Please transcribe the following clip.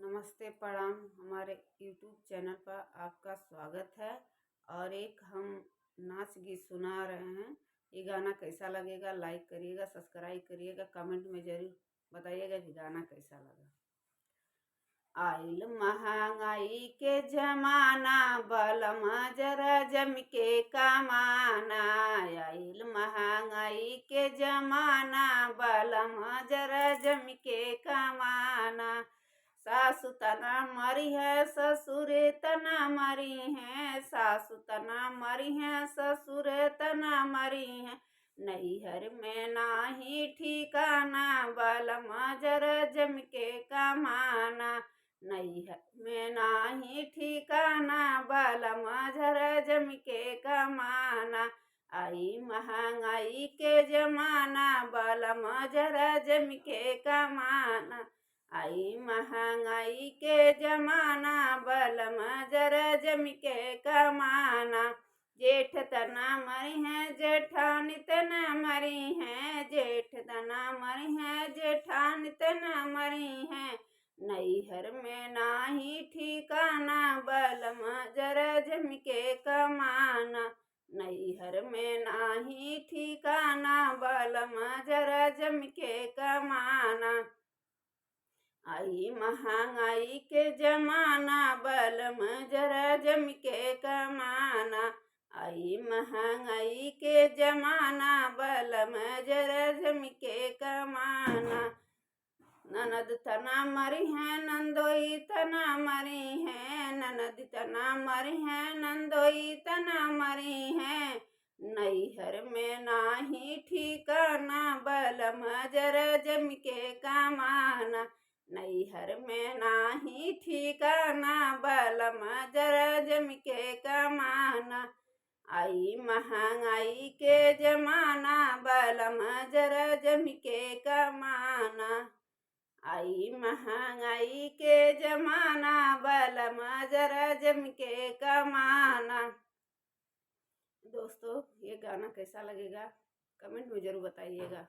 नमस्ते प्रणाम। हमारे YouTube चैनल पर आपका स्वागत है। और एक हम नाच गीत सुना रहे हैं। ये गाना कैसा लगेगा लाइक करिएगा, सब्सक्राइब करिएगा, कमेंट में ज़रूर बताइएगा कि गाना कैसा लगा। आइल महंगाई के जमाना, बलम जरा जम के कमाना। आइल महंगाई के जमाना, बलम जरा जम के कमाना। सासु तना मरी है, ससुर तना मरी है। सासु तना मरी है, ससुर तना मरी है। नैहर में नाही ठिकाना, बलम जरा जम के कमाना। नैहर में नाही ठिकाना, बलम जरा जम के कमाना। आई महंगाई के जमाना, बलम जरा जम के कमाना। आई महंगाई के जमाना, बलम जरा जम के कमाना। जेठ तना मरी है, जेठानी तना मरी है। जेठ तना मरी है, जेठानी तना मरी है। नैहर में नाही ठिकाना, बलम जरा जम के कमाना। नैहर में नाही ठिकाना, बलम जरा जम के कमाना। आई महंगाई के जमाना, बलम जरा जम के कमाना। आई महंगाई के जमाना, बलम जरा जम के कमाना। ननद तना मरी है, नंदोई तना मरी है। ननद तना मरी है, नंदोई तना मरी है। नैहर में नाही ठिकाना, बलम जरा जम के कमाना। नैहर में नाही ठिकाना, बलम जरा जम के कमाना। आई महंगाई के जमाना, बलम जरा जम के कमाना। आई महंगाई के जमाना, बलम जरा जम के कमाना। दोस्तों, ये गाना कैसा लगेगा कमेंट में ज़रूर बताइएगा।